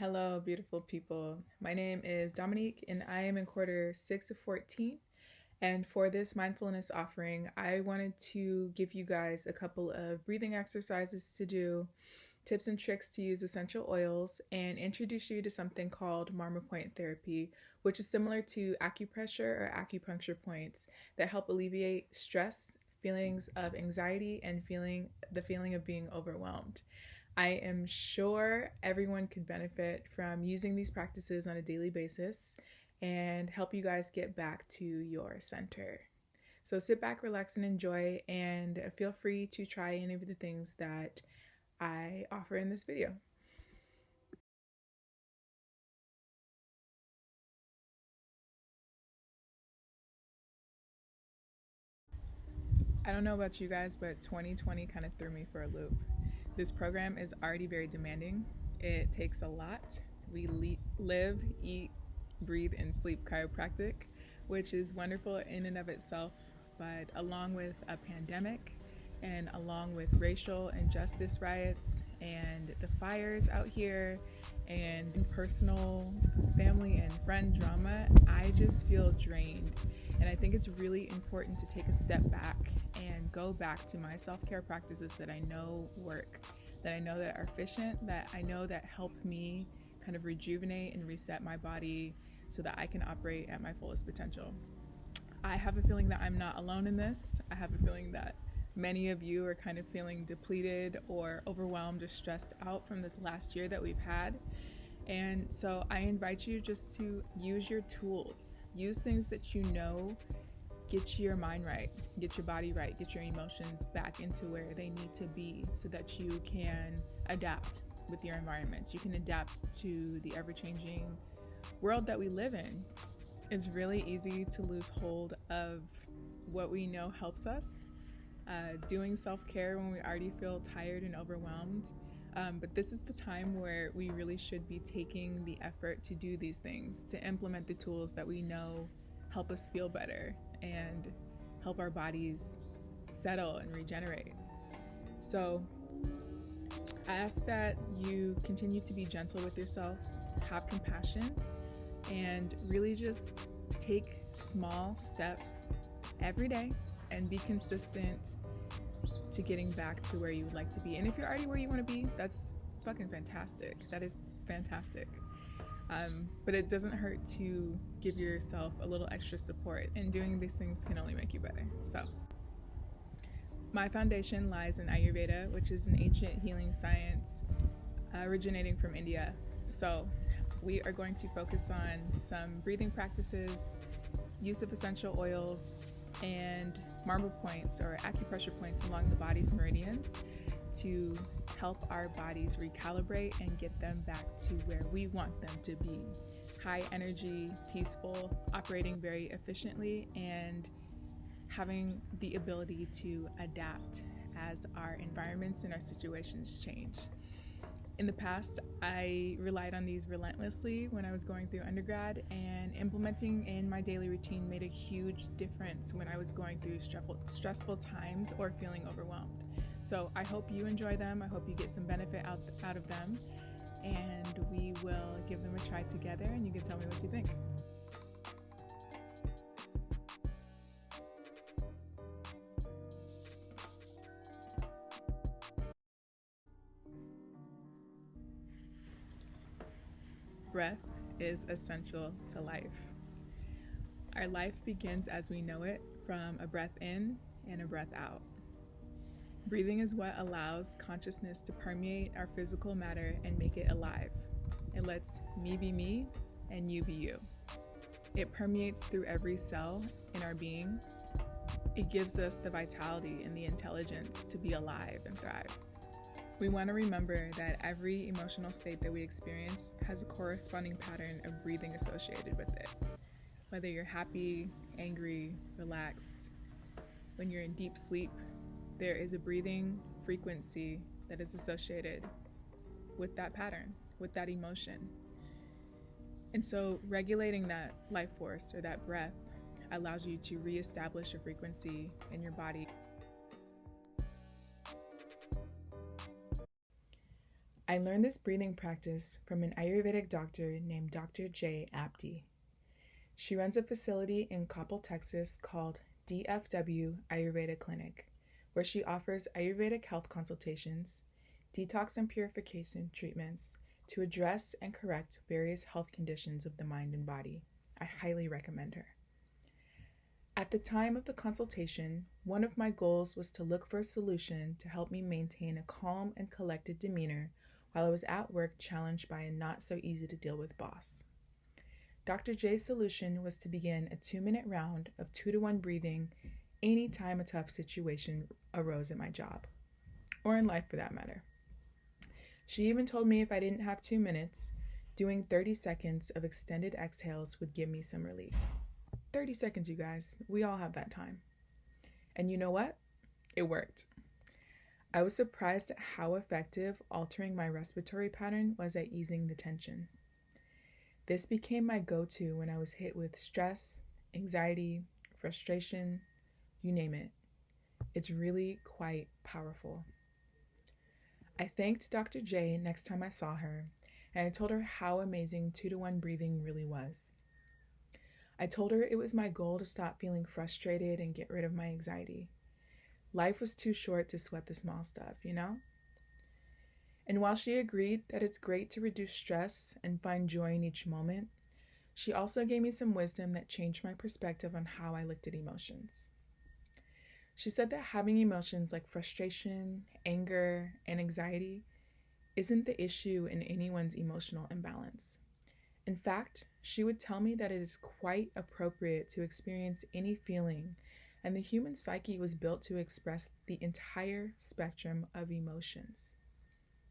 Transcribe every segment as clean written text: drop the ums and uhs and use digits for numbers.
Hello, beautiful people. My name is Dominique, and I am in quarter 6 of 14. And for this mindfulness offering, I wanted to give you guys a couple of breathing exercises to do, tips and tricks to use essential oils, and introduce you to something called Marma point therapy, which is similar to acupressure or acupuncture points that help alleviate stress, feelings of anxiety, and the feeling of being overwhelmed. I am sure everyone could benefit from using these practices on a daily basis and help you guys get back to your center. So sit back, relax, and enjoy, and feel free to try any of the things that I offer in this video. I don't know about you guys, but 2020 kind of threw me for a loop. This program is already very demanding. It takes a lot. We live, eat, breathe, and sleep chiropractic, which is wonderful in and of itself. But along with a pandemic and along with racial injustice riots and the fires out here and personal family and friend drama, I just feel drained. And I think it's really important to take a step back and go back to my self-care practices that I know work, that I know that are efficient, that I know that help me kind of rejuvenate and reset my body so that I can operate at my fullest potential. I have a feeling that I'm not alone in this. I have a feeling that many of you are kind of feeling depleted or overwhelmed or stressed out from this last year that we've had. And so I invite you just to use your tools, use things that you know get your mind right, get your body right, get your emotions back into where they need to be so that you can adapt with your environment. You can adapt to the ever-changing world that we live in. It's really easy to lose hold of what we know helps us, doing self-care when we already feel tired and overwhelmed. But this is the time where we really should be taking the effort to do these things, to implement the tools that we know help us feel better and help our bodies settle and regenerate. So I ask that you continue to be gentle with yourselves, have compassion, and really just take small steps every day and be consistent to getting back to where you would like to be. And if you're already where you want to be, that's fucking fantastic. That is fantastic. But it doesn't hurt to give yourself a little extra support, and doing these things can only make you better. So my foundation lies in Ayurveda, which is an ancient healing science originating from India. So we are going to focus on some breathing practices, use of essential oils, and marma points or acupressure points along the body's meridians to help our bodies recalibrate and get them back to where we want them to be. High energy, peaceful, operating very efficiently, and having the ability to adapt as our environments and our situations change. In the past, I relied on these relentlessly when I was going through undergrad, and implementing in my daily routine made a huge difference when I was going through stressful times or feeling overwhelmed. So I hope you enjoy them. I hope you get some benefit out of them, and we will give them a try together, and you can tell me what you think. Breath is essential to life. Our life begins as we know it, from a breath in and a breath out. Breathing is what allows consciousness to permeate our physical matter and make it alive. It lets me be me and you be you. It permeates through every cell in our being. It gives us the vitality and the intelligence to be alive and thrive. We want to remember that every emotional state that we experience has a corresponding pattern of breathing associated with it. Whether you're happy, angry, relaxed, when you're in deep sleep, there is a breathing frequency that is associated with that pattern, with that emotion. And so regulating that life force or that breath allows you to reestablish a frequency in your body. I learned this breathing practice from an Ayurvedic doctor named Dr. J. Apti. She runs a facility in Coppell, Texas called DFW Ayurveda Clinic, where she offers Ayurvedic health consultations, detox and purification treatments to address and correct various health conditions of the mind and body. I highly recommend her. At the time of the consultation, one of my goals was to look for a solution to help me maintain a calm and collected demeanor while I was at work challenged by a not so easy to deal with boss. Dr. J's solution was to begin a 2-minute round of 2-to-1 breathing anytime a tough situation arose at my job, or in life for that matter. She even told me if I didn't have 2 minutes, doing 30 seconds of extended exhales would give me some relief. 30 seconds, you guys. We all have that time. And you know what? It worked. I was surprised at how effective altering my respiratory pattern was at easing the tension. This became my go-to when I was hit with stress, anxiety, frustration, you name it. It's really quite powerful. I thanked Dr. J next time I saw her, and I told her how amazing 2-to-1 breathing really was. I told her it was my goal to stop feeling frustrated and get rid of my anxiety. Life was too short to sweat the small stuff, you know? And while she agreed that it's great to reduce stress and find joy in each moment, she also gave me some wisdom that changed my perspective on how I looked at emotions. She said that having emotions like frustration, anger, and anxiety isn't the issue in anyone's emotional imbalance. In fact, she would tell me that it is quite appropriate to experience any feeling, and the human psyche was built to express the entire spectrum of emotions.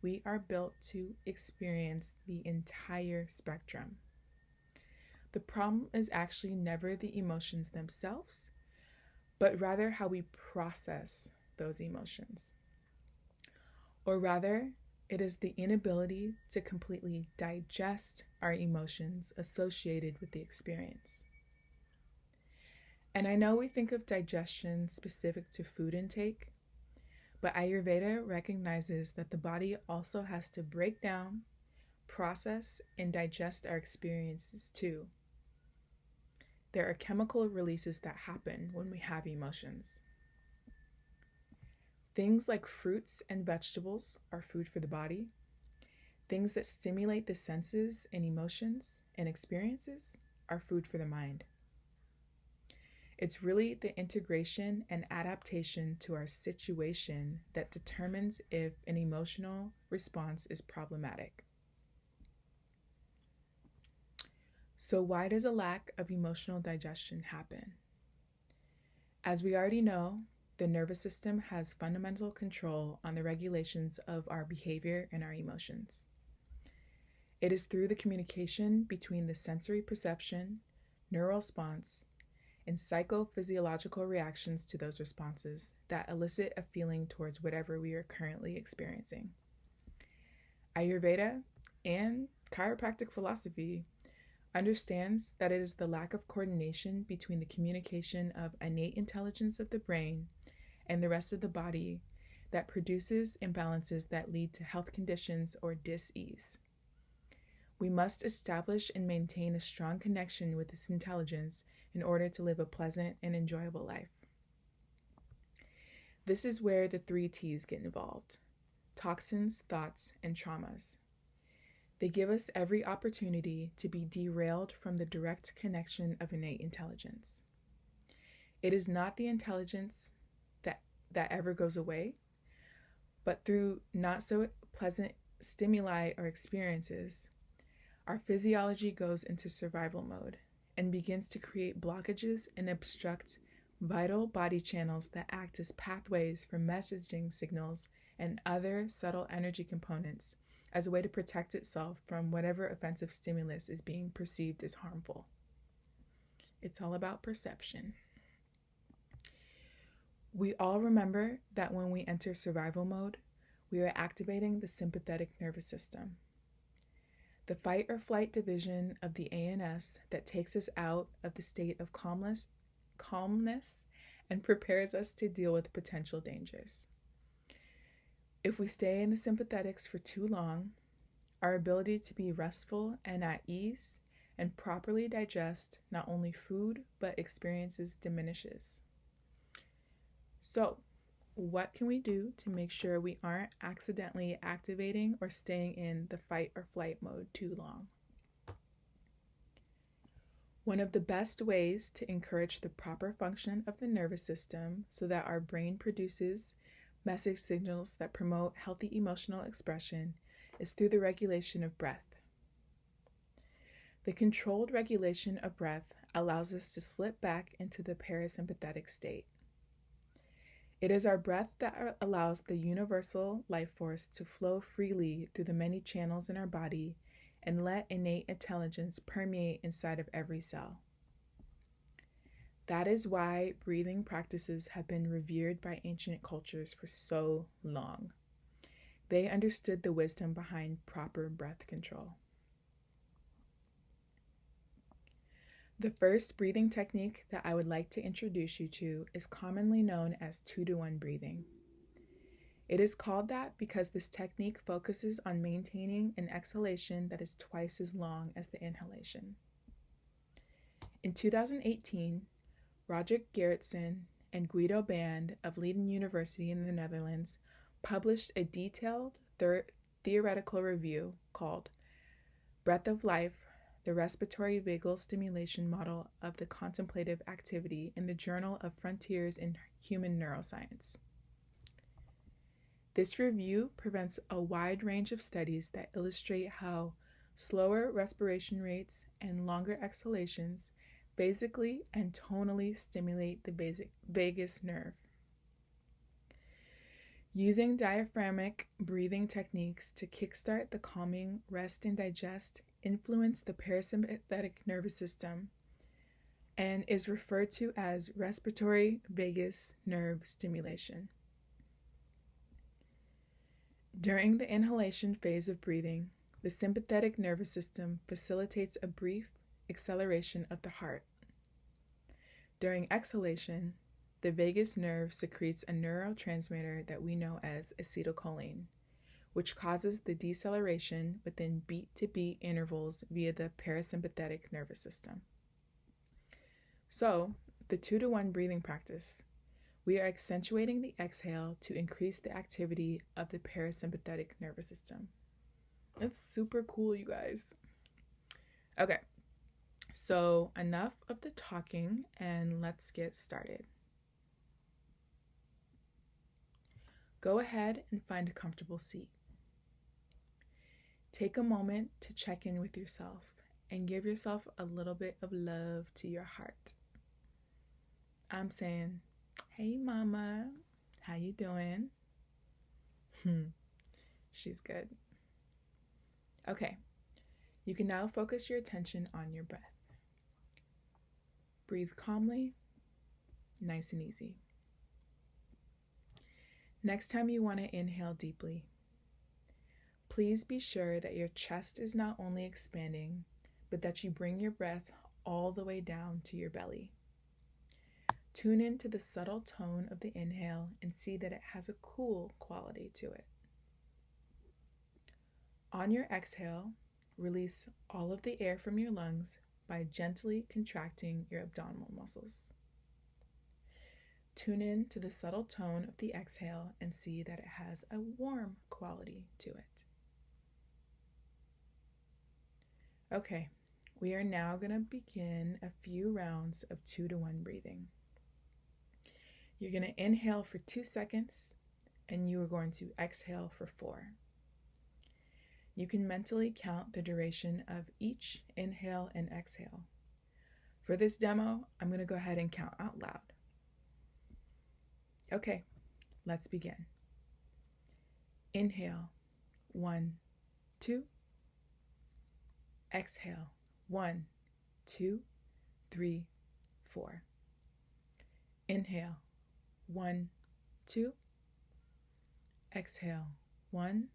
We are built to experience the entire spectrum. The problem is actually never the emotions themselves, but rather how we process those emotions. Or rather, it is the inability to completely digest our emotions associated with the experience. And I know we think of digestion specific to food intake, but Ayurveda recognizes that the body also has to break down, process, and digest our experiences too. There are chemical releases that happen when we have emotions. Things like fruits and vegetables are food for the body. Things that stimulate the senses and emotions and experiences are food for the mind. It's really the integration and adaptation to our situation that determines if an emotional response is problematic. So why does a lack of emotional digestion happen? As we already know, the nervous system has fundamental control on the regulations of our behavior and our emotions. It is through the communication between the sensory perception, neural response, and psychophysiological reactions to those responses that elicit a feeling towards whatever we are currently experiencing. Ayurveda and chiropractic philosophy understands that it is the lack of coordination between the communication of innate intelligence of the brain and the rest of the body that produces imbalances that lead to health conditions or dis-ease. We must establish and maintain a strong connection with this intelligence in order to live a pleasant and enjoyable life. This is where the 3 T's get involved: toxins, thoughts, and traumas. They give us every opportunity to be derailed from the direct connection of innate intelligence. It is not the intelligence that ever goes away, but through not so pleasant stimuli or experiences, our physiology goes into survival mode and begins to create blockages and obstruct vital body channels that act as pathways for messaging signals and other subtle energy components as a way to protect itself from whatever offensive stimulus is being perceived as harmful. It's all about perception. We all remember that when we enter survival mode, we are activating the sympathetic nervous system, the fight or flight division of the ANS that takes us out of the state of calmness and prepares us to deal with potential dangers. If we stay in the sympathetics for too long, our ability to be restful and at ease and properly digest not only food but experiences diminishes. So, what can we do to make sure we aren't accidentally activating or staying in the fight or flight mode too long? One of the best ways to encourage the proper function of the nervous system so that our brain produces message signals that promote healthy emotional expression is through the regulation of breath. The controlled regulation of breath allows us to slip back into the parasympathetic state. It is our breath that allows the universal life force to flow freely through the many channels in our body and let innate intelligence permeate inside of every cell. That is why breathing practices have been revered by ancient cultures for so long. They understood the wisdom behind proper breath control. The first breathing technique that I would like to introduce you to is commonly known as 2-to-1 breathing. It is called that because this technique focuses on maintaining an exhalation that is twice as long as the inhalation. In 2018, Roger Gerritsen and Guido Band of Leiden University in the Netherlands published a detailed theoretical review called Breath of Life, the Respiratory Vagal Stimulation Model of the Contemplative Activity in the Journal of Frontiers in Human Neuroscience. This review presents a wide range of studies that illustrate how slower respiration rates and longer exhalations basically and tonally stimulate the vagus nerve. Using diaphragmatic breathing techniques to kickstart the calming rest and digest influence the parasympathetic nervous system and is referred to as respiratory vagus nerve stimulation. During the inhalation phase of breathing, the sympathetic nervous system facilitates a brief acceleration of the heart. During exhalation, the vagus nerve secretes a neurotransmitter that we know as acetylcholine, which causes the deceleration within beat-to-beat intervals via the parasympathetic nervous system. So, the 2-to-1 breathing practice, we are accentuating the exhale to increase the activity of the parasympathetic nervous system. It's super cool, you guys. Okay, so enough of the talking and let's get started. Go ahead and find a comfortable seat. Take a moment to check in with yourself and give yourself a little bit of love to your heart. I'm saying, hey mama, how you doing? She's good. Okay, you can now focus your attention on your breath. Breathe calmly, nice and easy. Next time you want to inhale deeply, please be sure that your chest is not only expanding, but that you bring your breath all the way down to your belly. Tune into the subtle tone of the inhale and see that it has a cool quality to it. On your exhale, release all of the air from your lungs by gently contracting your abdominal muscles. Tune in to the subtle tone of the exhale and see that it has a warm quality to it. Okay, we are now going to begin a few rounds of 2-to-1 breathing. You're going to inhale for 2 seconds and you are going to exhale for 4. You can mentally count the duration of each inhale and exhale. For this demo, I'm going to go ahead and count out loud. Okay, let's begin. Inhale, 1, 2. Exhale, 1, 2, 3, 4. Inhale, 1, 2. Exhale, 1,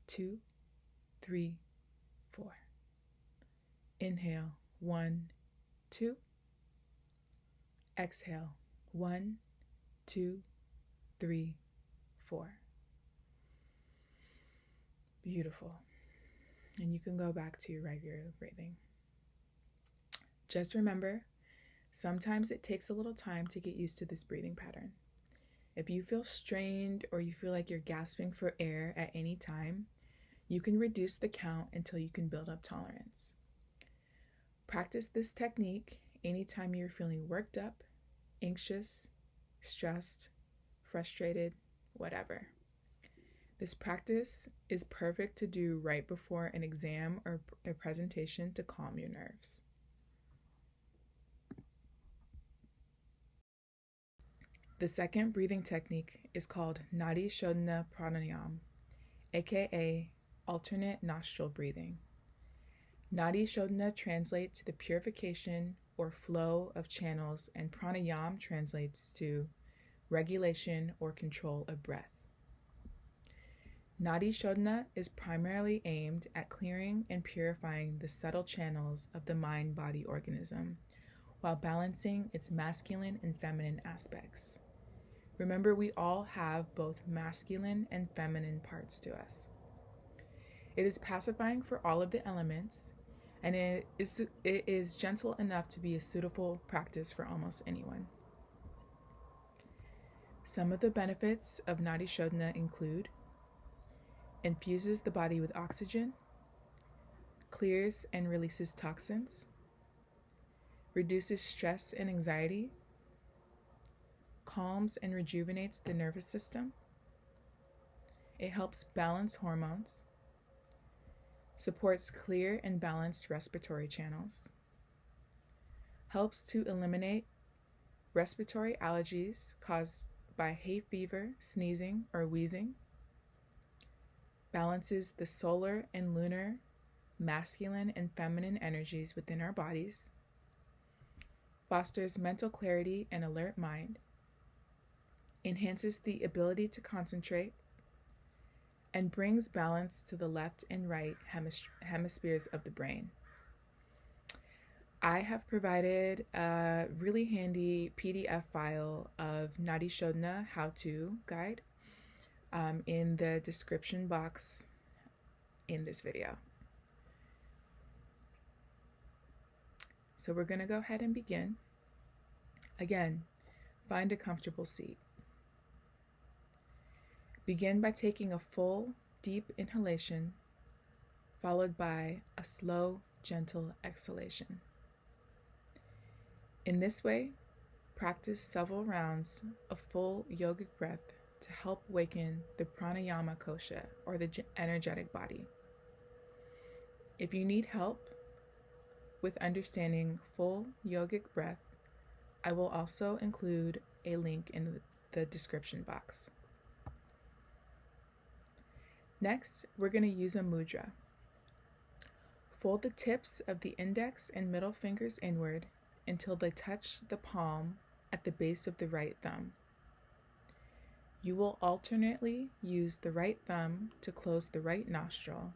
2, 3, 4. Inhale, 1, 2. Exhale, 1, 2, 3, 4. Beautiful. And you can go back to your regular breathing. Just remember, sometimes it takes a little time to get used to this breathing pattern. If you feel strained or you feel like you're gasping for air at any time, you can reduce the count until you can build up tolerance. Practice this technique anytime you're feeling worked up, anxious, stressed, frustrated, whatever. This practice is perfect to do right before an exam or a presentation to calm your nerves. The second breathing technique is called Nadi Shodhana Pranayam, aka alternate nostril breathing. Nadi Shodhana translates to the purification or flow of channels, and pranayam translates to regulation or control of breath. Nadi Shodhana is primarily aimed at clearing and purifying the subtle channels of the mind-body organism while balancing its masculine and feminine aspects. Remember, we all have both masculine and feminine parts to us. It is pacifying for all of the elements, and it is gentle enough to be a suitable practice for almost anyone. Some of the benefits of Nadi Shodhana include: infuses the body with oxygen, clears and releases toxins, reduces stress and anxiety, calms and rejuvenates the nervous system. It helps balance hormones, supports clear and balanced respiratory channels, helps to eliminate respiratory allergies caused by hay fever, sneezing, or wheezing, balances the solar and lunar, masculine and feminine energies within our bodies, fosters mental clarity and alert mind, enhances the ability to concentrate, and brings balance to the left and right hemispheres of the brain. I have provided a really handy PDF file of Nadi Shodhana how-to guide in the description box in this video. So we're going to go ahead and begin. Again, find a comfortable seat. Begin by taking a full, deep inhalation, followed by a slow, gentle exhalation. In this way, practice several rounds of full yogic breath to help waken the pranayama kosha, or the energetic body. If you need help with understanding full yogic breath, I will also include a link in the description box. Next, we're going to use a mudra. Fold the tips of the index and middle fingers inward until they touch the palm at the base of the right thumb. You will alternately use the right thumb to close the right nostril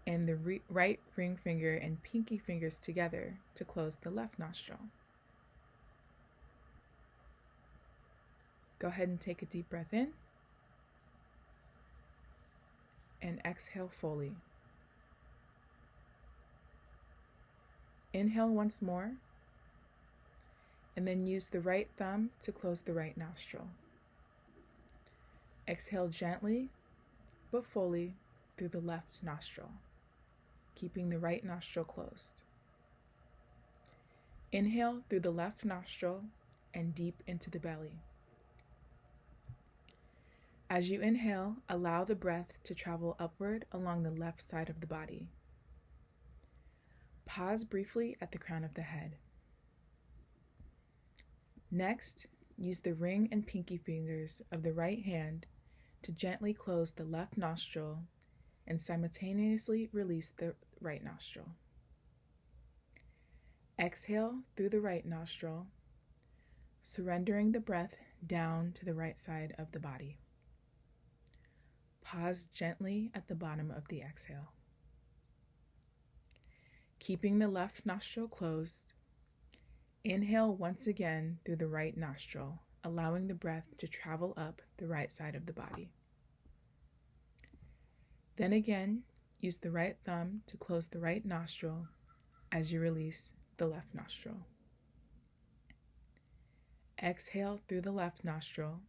and the right ring finger and pinky fingers together to close the left nostril. Go ahead and take a deep breath in and exhale fully. Inhale once more, and then use the right thumb to close the right nostril. Exhale gently but fully through the left nostril, keeping the right nostril closed. Inhale through the left nostril and deep into the belly. As you inhale, allow the breath to travel upward along the left side of the body. Pause briefly at the crown of the head. Next, use the ring and pinky fingers of the right hand to gently close the left nostril and simultaneously release the right nostril. Exhale through the right nostril, surrendering the breath down to the right side of the body. Pause gently at the bottom of the exhale. Keeping the left nostril closed, inhale once again through the right nostril, allowing the breath to travel up the right side of the body. Then again, use the right thumb to close the right nostril as you release the left nostril. Exhale through the left nostril,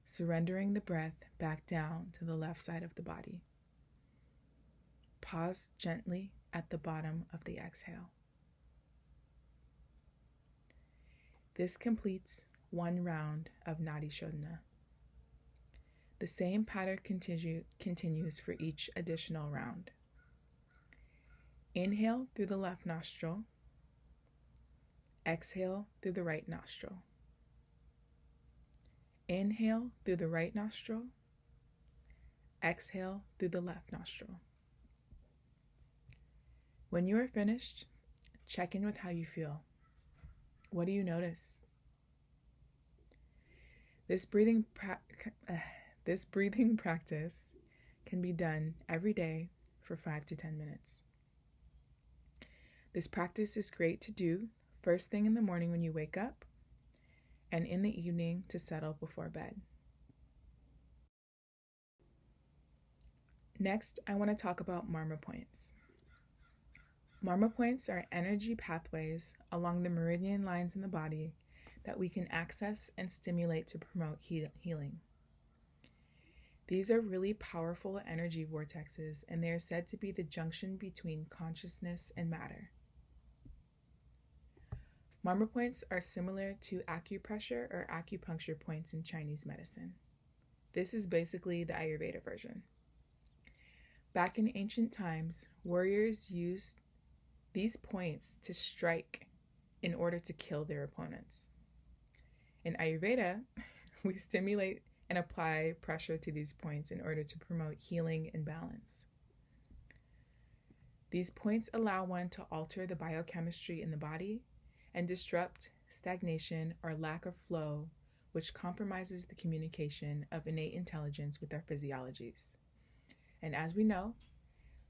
surrendering the breath back down to the left side of the body. Pause gently at the bottom of the exhale. This completes one round of Nadi Shodhana. The same pattern continues for each additional round. Inhale through the left nostril. Exhale through the right nostril. Inhale through the right nostril. Exhale through the left nostril. When you are finished, check in with how you feel. What do you notice? This breathing practice can be done every day for 5 to 10 minutes. This practice is great to do first thing in the morning when you wake up and in the evening to settle before bed. Next, I want to talk about Marma points. Marma points are energy pathways along the meridian lines in the body that we can access and stimulate to promote healing. These are really powerful energy vortexes, and they are said to be the junction between consciousness and matter. Marma points are similar to acupressure or acupuncture points in Chinese medicine. This is basically the Ayurveda version. Back in ancient times, warriors used these points to strike in order to kill their opponents. In Ayurveda, we stimulate and apply pressure to these points in order to promote healing and balance. These points allow one to alter the biochemistry in the body and disrupt stagnation or lack of flow, which compromises the communication of innate intelligence with our physiologies. And as we know,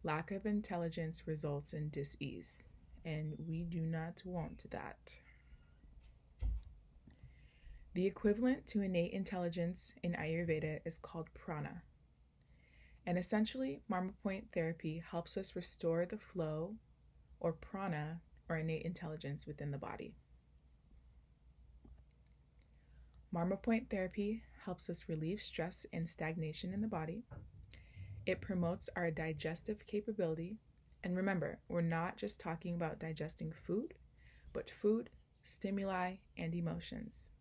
lack of intelligence results in dis-ease, and we do not want that. The equivalent to innate intelligence in Ayurveda is called prana. And essentially, Marma point therapy helps us restore the flow or prana or innate intelligence within the body. Marma point therapy helps us relieve stress and stagnation in the body. It promotes our digestive capability. And remember, we're not just talking about digesting food, but food, stimuli, and emotions.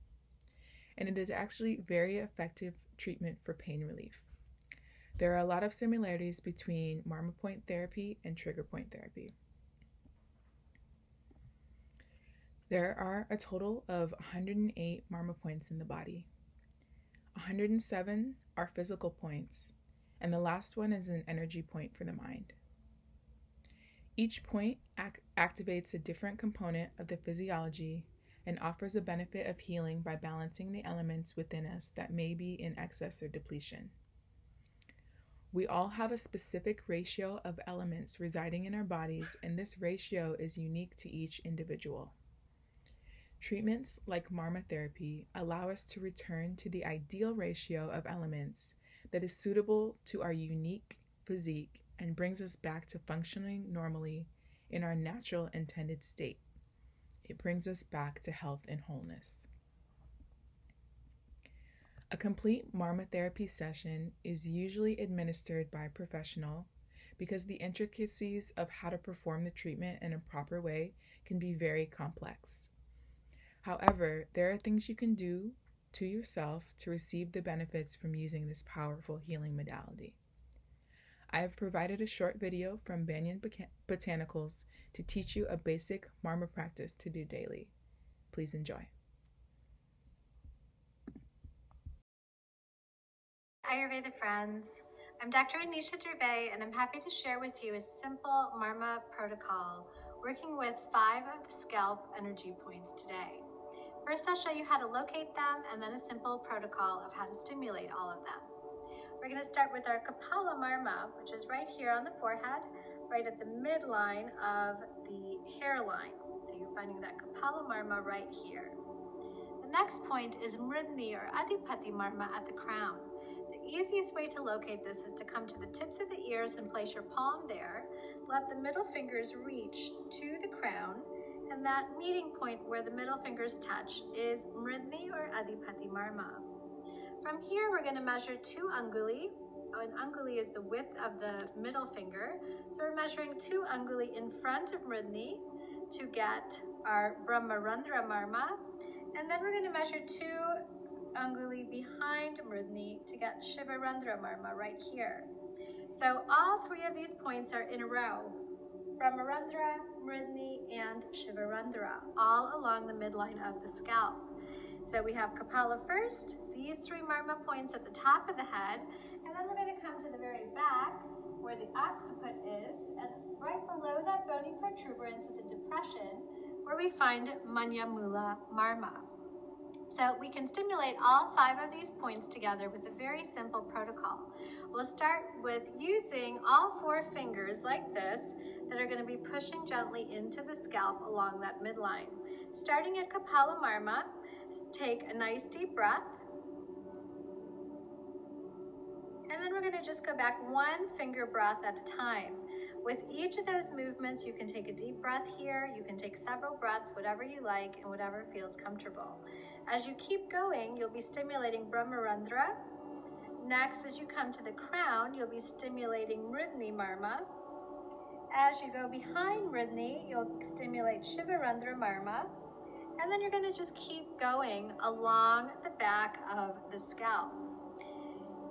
And it is actually very effective treatment for pain relief. There are a lot of similarities between Marma point therapy and trigger point therapy. There are a total of 108 Marma points in the body. 107 are physical points, and the last one is an energy point for the mind. Each point activates a different component of the physiology and offers a benefit of healing by balancing the elements within us that may be in excess or depletion. We all have a specific ratio of elements residing in our bodies, and this ratio is unique to each individual. Treatments like Marma therapy allow us to return to the ideal ratio of elements that is suitable to our unique physique and brings us back to functioning normally in our natural intended state. It brings us back to health and wholeness. A complete Marma therapy session is usually administered by a professional because the intricacies of how to perform the treatment in a proper way can be very complex. However, there are things you can do to yourself to receive the benefits from using this powerful healing modality. I have provided a short video from Banyan Botanicals to teach you a basic Marma practice to do daily. Please enjoy. Ayurveda friends, I'm Dr. Anisha Gervais, and I'm happy to share with you a simple Marma protocol working with 5 of the scalp energy points today. First, I'll show you how to locate them, and then a simple protocol of how to stimulate all of them. We're going to start with our Kapalamarma, which is right here on the forehead, right at the midline of the hairline. So you're finding that Kapalamarma right here. The next point is Mridni or Adipati Marma at the crown. The easiest way to locate this is to come to the tips of the ears and place your palm there. Let the middle fingers reach to the crown, and that meeting point where the middle fingers touch is Mridni or Adipati Marma. From here, we're going to measure 2 anguli. An anguli is the width of the middle finger. So we're measuring 2 anguli in front of Mridni to get our Brahmarandra Marma. And then we're going to measure 2 anguli behind Mridni to get Shivarandra Marma right here. So all 3 of these points are in a row. Brahmarandra, Mridni, and Shivarandra, all along the midline of the scalp. So we have Kapala first, these 3 Marma points at the top of the head, and then we're going to come to the very back where the occiput is, and right below that bony protuberance is a depression where we find Manya Mula Marma. So we can stimulate all 5 of these points together with a very simple protocol. We'll start with using all 4 fingers like this that are going to be pushing gently into the scalp along that midline. Starting at Kapalamarma, take a nice deep breath. And then we're going to just go back 1 finger breath at a time. With each of those movements, you can take a deep breath here, you can take several breaths, whatever you like and whatever feels comfortable. As you keep going, you'll be stimulating Brahmarandra. Next, as you come to the crown, you'll be stimulating Mridni Marma. As you go behind Mridni, you'll stimulate Shivarandra Marma. And then you're going to just keep going along the back of the scalp.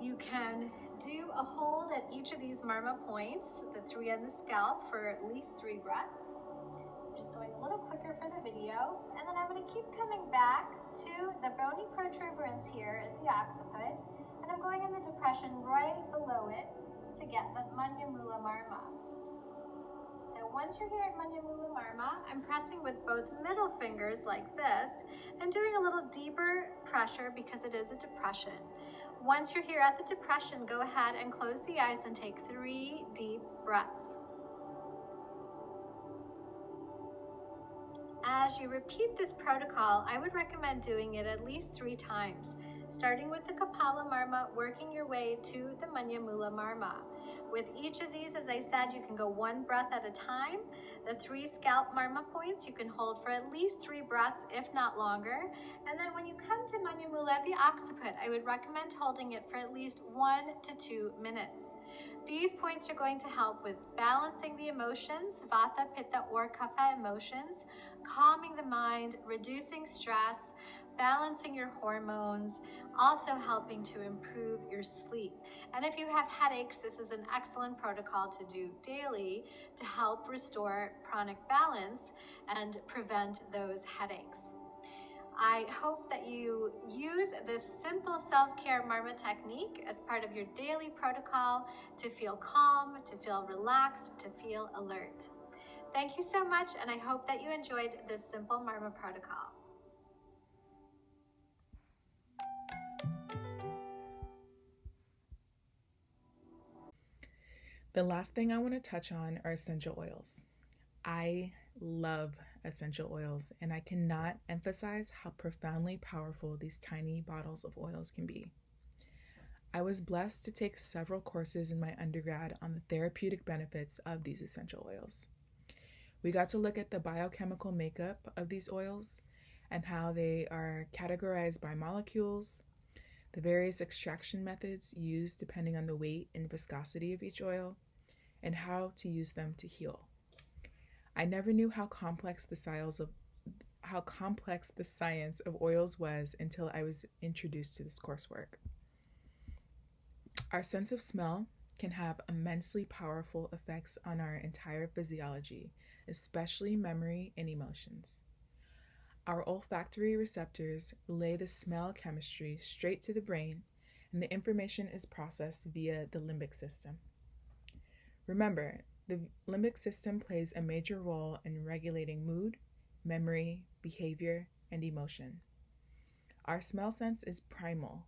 You can do a hold at each of these Marma points, the 3 on the scalp, for at least 3 breaths. I'm just going a little quicker for the video. And then I'm going to keep coming back to the bony protuberance here is the occiput. And I'm going in the depression right below it to get the Manya Mula Marma. So once you're here at Manya Mula Marma, I'm pressing with both middle fingers like this and doing a little deeper pressure because it is a depression. Once you're here at the depression, go ahead and close the eyes and take 3 deep breaths. As you repeat this protocol, I would recommend doing it at least 3 times, starting with the Kapalamarma, working your way to the Manya Mula Marma. With each of these, as I said, you can go 1 breath at a time. The 3 scalp Marma points, you can hold for at least 3 breaths, if not longer. And then when you come to Manya Mula at the occiput, I would recommend holding it for at least 1 to 2 minutes. These points are going to help with balancing the emotions, Vata, Pitta, or Kapha emotions, calming the mind, reducing stress, balancing your hormones, also helping to improve your sleep. And if you have headaches, this is an excellent protocol to do daily to help restore pranic balance and prevent those headaches. I hope that you use this simple self-care Marma technique as part of your daily protocol to feel calm, to feel relaxed, to feel alert. Thank you so much, and I hope that you enjoyed this simple Marma protocol. The last thing I want to touch on are essential oils. I love essential oils, and I cannot emphasize how profoundly powerful these tiny bottles of oils can be. I was blessed to take several courses in my undergrad on the therapeutic benefits of these essential oils. We got to look at the biochemical makeup of these oils and how they are categorized by molecules, the various extraction methods used depending on the weight and viscosity of each oil, and how to use them to heal. I never knew how complex the science of oils was until I was introduced to this coursework. Our sense of smell can have immensely powerful effects on our entire physiology, especially memory and emotions. Our olfactory receptors relay the smell chemistry straight to the brain, and the information is processed via the limbic system. Remember, the limbic system plays a major role in regulating mood, memory, behavior, and emotion. Our smell sense is primal,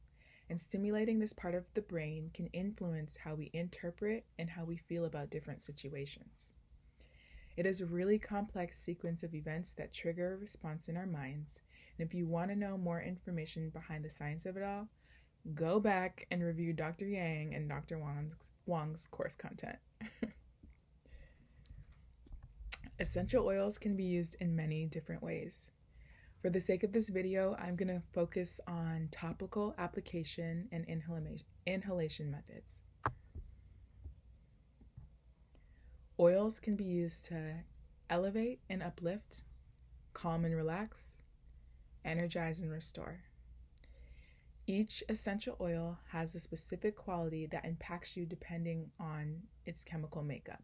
and stimulating this part of the brain can influence how we interpret and how we feel about different situations. It is a really complex sequence of events that trigger a response in our minds, and if you want to know more information behind the science of it all, go back and review Dr. Yang and Dr. Wang's course content. Essential oils can be used in many different ways. For the sake of this video, I'm going to focus on topical application and inhalation methods. Oils can be used to elevate and uplift, calm and relax, energize and restore. Each essential oil has a specific quality that impacts you depending on its chemical makeup.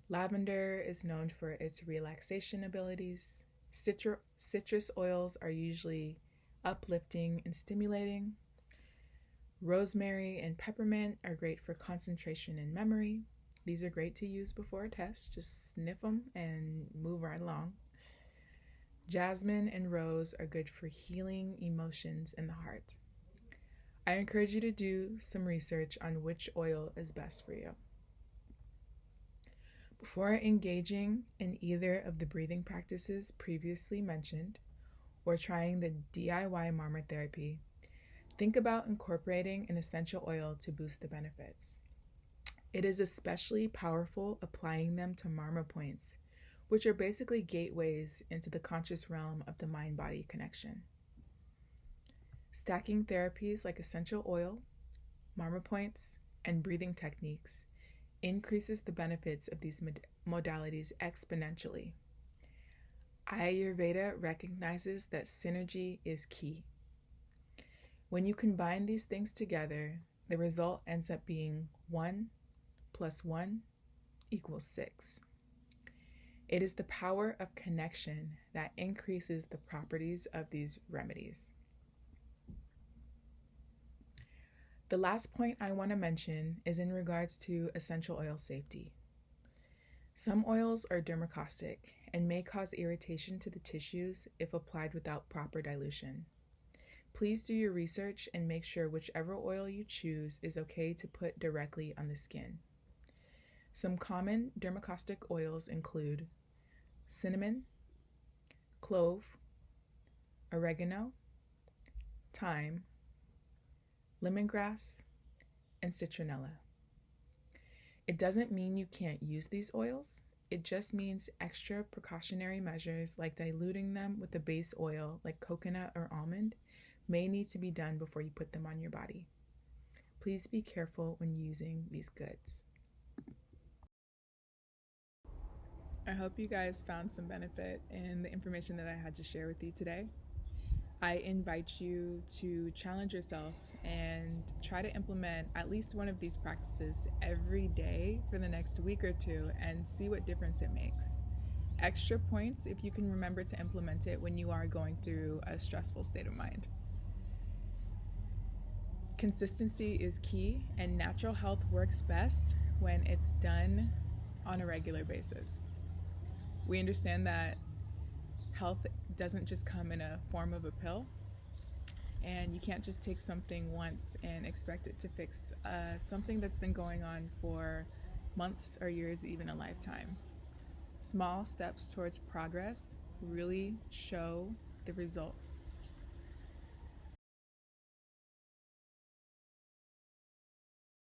Lavender is known for its relaxation abilities. Citrus oils are usually uplifting and stimulating. Rosemary and peppermint are great for concentration and memory. These are great to use before a test. Just sniff them and move right along. Jasmine and rose are good for healing emotions in the heart. I encourage you to do some research on which oil is best for you. Before engaging in either of the breathing practices previously mentioned or trying the DIY Marma therapy, think about incorporating an essential oil to boost the benefits. It is especially powerful applying them to Marma points, which are basically gateways into the conscious realm of the mind-body connection. Stacking therapies like essential oil, Marma points, and breathing techniques increases the benefits of these modalities exponentially. Ayurveda recognizes that synergy is key. When you combine these things together, the result ends up being 1 + 1 = 6. It is the power of connection that increases the properties of these remedies. The last point I want to mention is in regards to essential oil safety. Some oils are dermacostic and may cause irritation to the tissues if applied without proper dilution. Please do your research and make sure whichever oil you choose is okay to put directly on the skin. Some common dermacostic oils include cinnamon, clove, oregano, thyme, lemongrass, and citronella. It doesn't mean you can't use these oils. It just means extra precautionary measures like diluting them with a base oil like coconut or almond may need to be done before you put them on your body. Please be careful when using these goods. I hope you guys found some benefit in the information that I had to share with you today. I invite you to challenge yourself and try to implement at least one of these practices every day for the next week or two and see what difference it makes. Extra points if you can remember to implement it when you are going through a stressful state of mind. Consistency is key, and natural health works best when it's done on a regular basis. We understand that health doesn't just come in a form of a pill, and you can't just take something once and expect it to fix something that's been going on for months or years, even a lifetime. Small steps towards progress really show the results